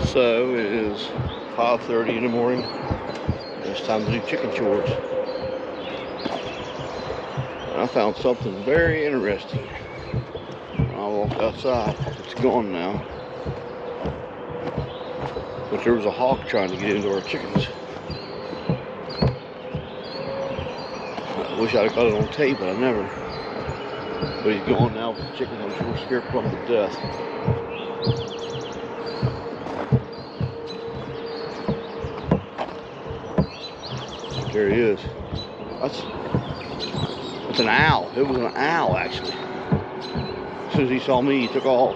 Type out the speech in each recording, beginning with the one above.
So it is 5:30 in the morning. It's time to do chicken chores. And I found something very interesting. I walked outside. It's gone now. But there was a hawk trying to get into our chickens. I wish I'd have got it on tape, but I never. But he's gone now with the chickens. I'm sure scared them to death. There he is. That's an owl. It was an owl, actually. As soon as he saw me, he took off.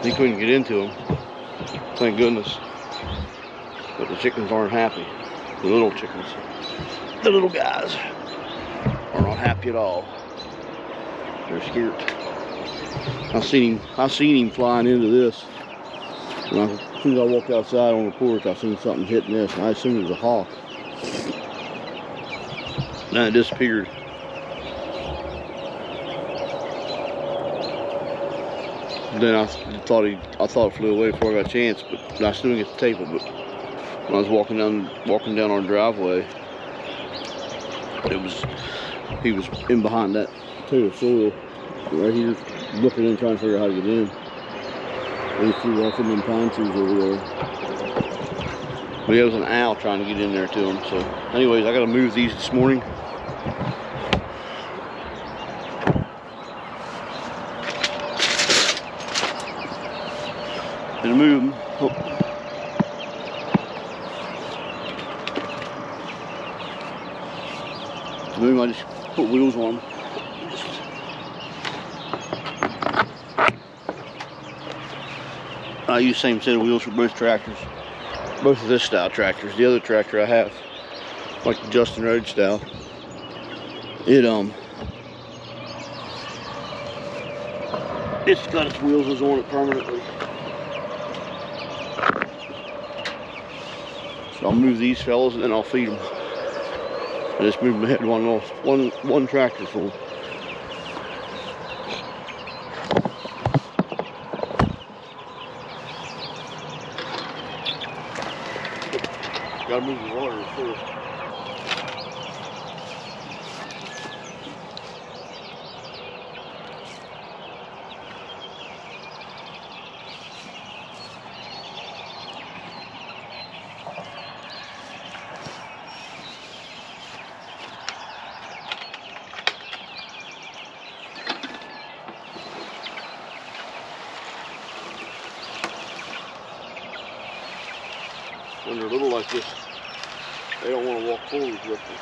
He couldn't get into him. Thank goodness. But the chickens aren't happy. The little chickens. The little guys are not happy at all. They're scared. I seen him flying into this. And as soon as I walked outside on the porch, I seen something hitting this, and I assumed it was a hawk. Then it disappeared. Then I thought it flew away before I got a chance, but I still didn't get to tape it. But when I was walking down our driveway, he was in behind that pool of soil right here, looking in, trying to figure out how to get in. He flew off in them pine trees over there. But there was an owl trying to get in there to him. So, anyways, I got to move these this morning. And move them. Oh. To move them, I just put wheels on them. I use the same set of wheels for both tractors. Both of this style tractors. The other tractor I have, like the Justin Road style, it's got its wheels on it permanently. So I'll move these fellas and then I'll feed them. I just move them ahead one tractor full. Gotta move the water first. When they're little like this, they don't want to walk forward with them.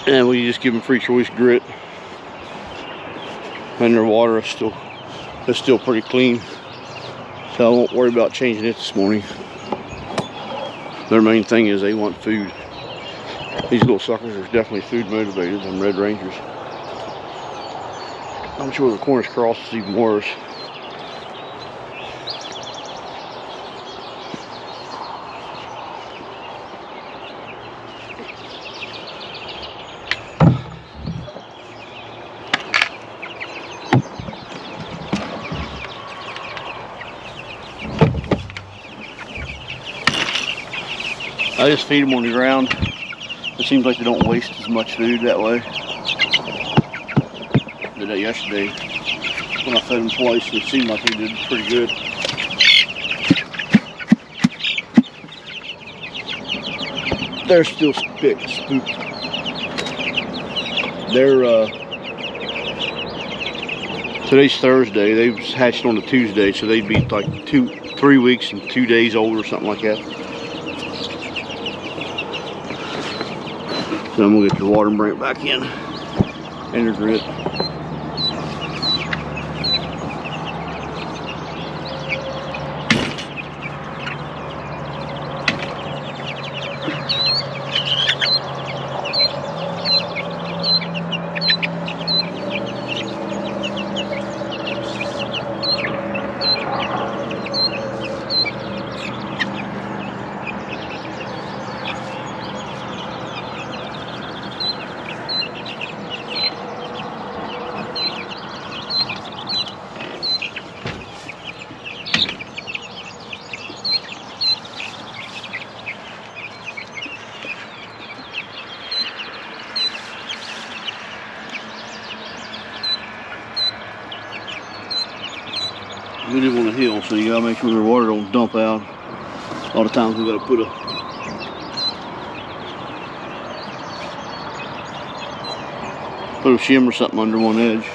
And we just give them free choice grit, and their water is still pretty clean, so I won't worry about changing it this morning. Their main thing is they want food. These little suckers are definitely food motivated, them Red Rangers. I'm sure the Cornish cross is even worse. I just feed them on the ground. It seems like they don't waste as much food that way. I did that yesterday when I fed them twice. It seemed like they did pretty good. They're still spooked. Today's Thursday. They was hatched on a Tuesday, so they'd be like 3 weeks and 2 days old or something like that. So I'm gonna get your water and bring it back in. And your grit. We live on a hill, so you gotta make sure the water don't dump out. A lot of times we gotta put a shim or something under one edge.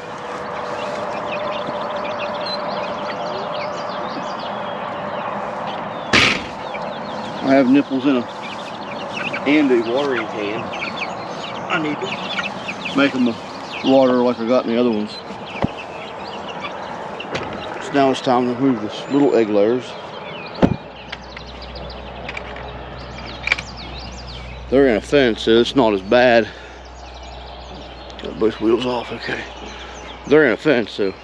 I have nipples in and a watering can. I need to make them water like I got in the other ones. So now it's time to remove this little egg layers. They're in a fence, so it's not as bad. Got both wheels off, okay. They're in a fence, so,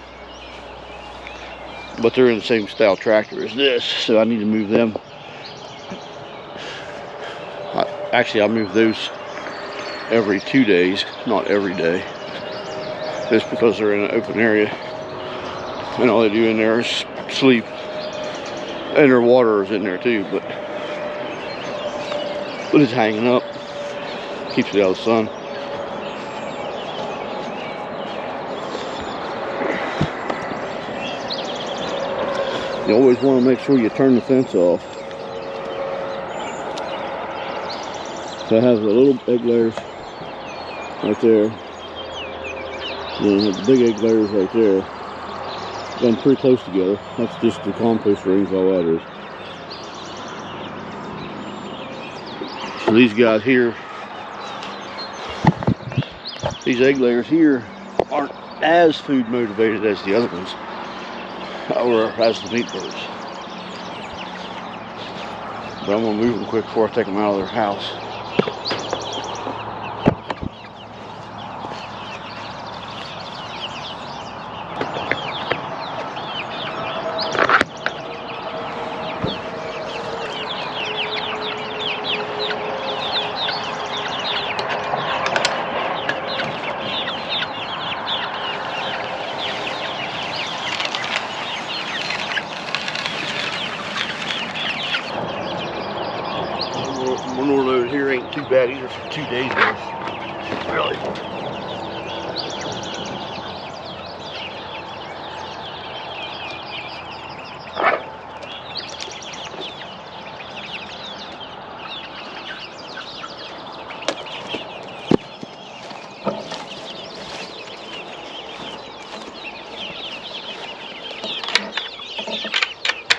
but they're in the same style tractor as this, so I need to move them. Actually, I move those every 2 days, not every day, just because they're in an open area, and all they do in there is sleep, and their water is in there too, but it's hanging up, keeps it out of the sun. You always want to make sure you turn the fence off. So I have the little egg layers right there. And I have the big egg layers right there. Done pretty close together. That's just the compost rings, all that is. So these guys here, these egg layers here aren't as food motivated as the other ones, or as the meat birds. But I'm gonna move them quick before I take them out of their house. Manure load here ain't too bad either for 2 days worth. Really.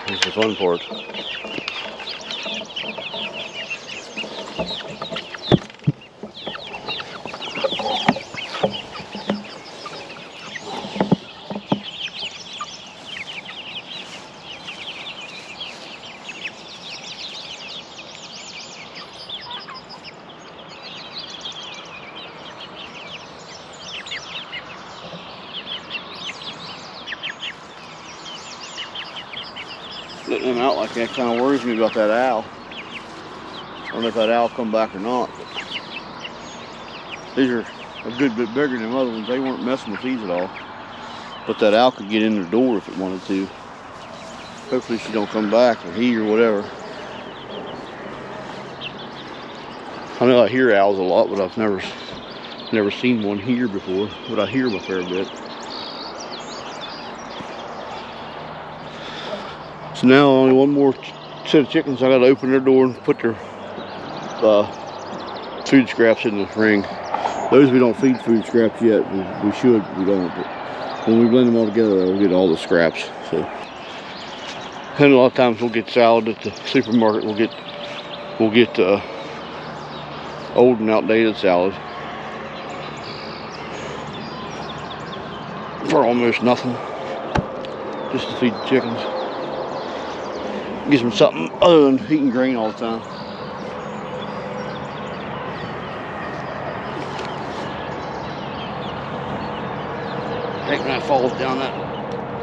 Here's the fun part. Letting them out like that kind of worries me about that owl. I don't know if that owl come back or not. But these are a good bit bigger than the other ones. They weren't messing with these at all. But that owl could get in their door if it wanted to. Hopefully she don't come back, or he, or whatever. I know I hear owls a lot, but I've never seen one here before. But I hear them a fair bit. So now only one more set of chickens. I gotta open their door and put their food scraps in the ring. Those we don't feed food scraps yet. We should, we don't. But when we blend them all together, we'll get all the scraps. So, and a lot of times we'll get salad at the supermarket. We'll get old and outdated salad for almost nothing, just to feed the chickens. Gives them something other than eating grain all the time. I think when that falls down that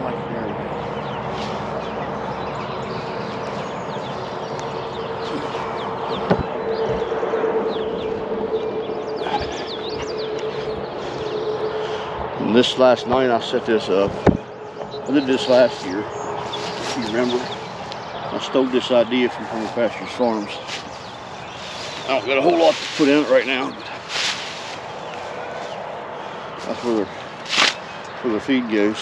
like there. And this last night I set this up. I did this last year, if you remember. I stole this idea from Home Pastures Farms. I don't got a whole lot to put in it right now, but that's where their feed goes.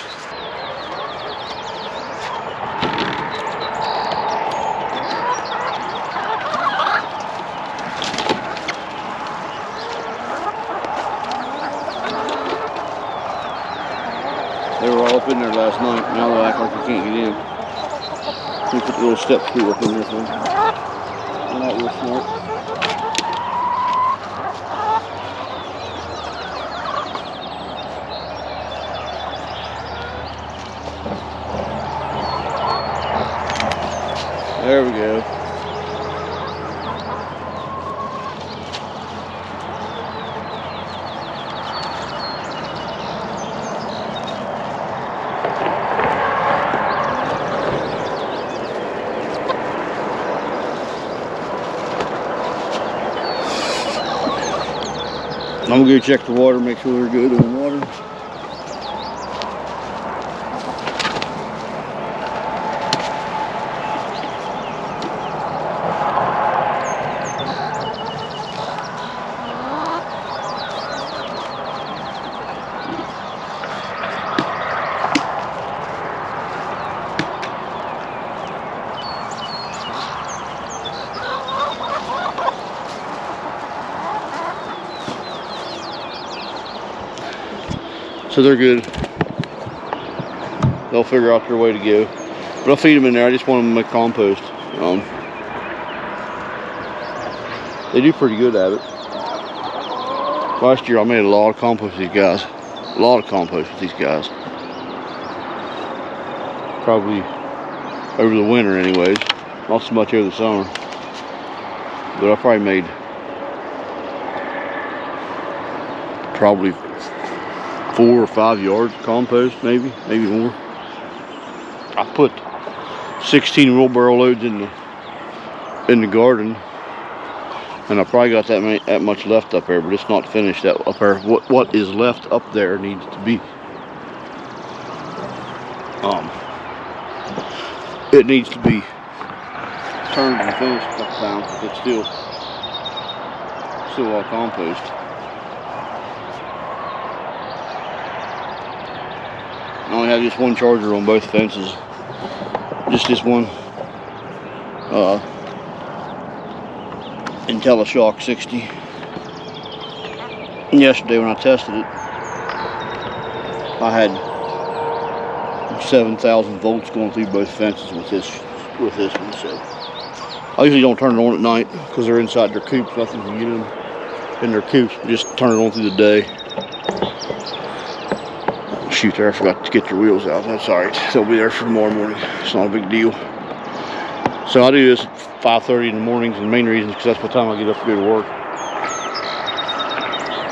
were all up in there last night. Now they act like they can't get in. We put the little step stool up in there for them. Isn't that real smart? There we go. I'm gonna go check the water, make sure they're good on the water. So they're good. They'll figure out their way to go. But I'll feed them in there. I just want them to make compost. They do pretty good at it. Last year I made a lot of compost with these guys. A lot of compost with these guys. Probably over the winter anyways. Not so much over the summer. But I probably made probably 4 or 5 yards of compost, maybe more. I put 16 wheelbarrow loads in the garden, and I probably got that much left up there, but it's not finished up there. What is left up there needs to be it needs to be turned and finished a couple times. It's still all compost. I only have just one charger on both fences. Just this one IntelliShock 60. And yesterday when I tested it, I had 7,000 volts going through both fences with this one. So I usually don't turn it on at night because they're inside their coops. Nothing can get them in their coops. Just turn it on through the day. Shoot, there, I forgot to get their wheels out. That's alright. They'll be there for tomorrow morning. It's not a big deal. So I do this at 5:30 in the mornings, and the main reason is because that's what time I get up to go to work.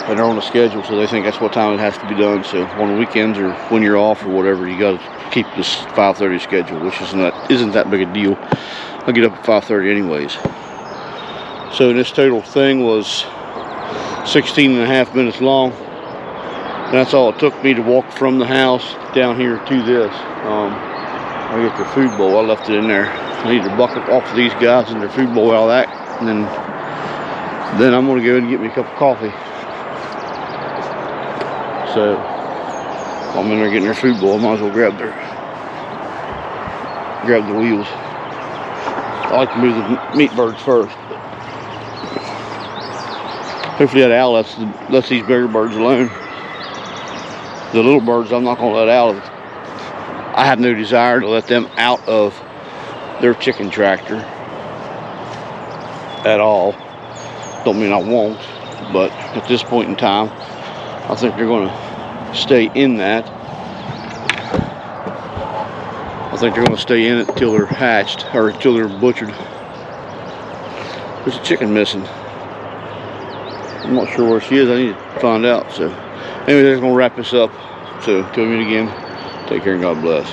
And they're on a schedule, so they think that's what time it has to be done. So on the weekends or when you're off or whatever, you got to keep this 5:30 schedule, which isn't that big a deal. I get up at 5:30 anyways. So this total thing was 16.5 minutes long. And that's all it took me to walk from the house down here to this. I get their food bowl. I left it in there. I need to bucket off of these guys and their food bowl, all that, and then I'm gonna go and get me a cup of coffee. So while I'm in there getting their food bowl, I might as well grab the wheels. I like to move the meat birds first. Hopefully that owl lets these bigger birds alone. The little birds I'm not going to let out of it. I have no desire to let them out of their chicken tractor at all. Don't mean I won't, but at this point in time, I think they're going to stay in that. I think they're going to stay in it until they're hatched, or until they're butchered. There's a chicken missing. I'm not sure where she is. I need to find out. So anyway, that's going to wrap this up. So, till we meet again, take care and God bless.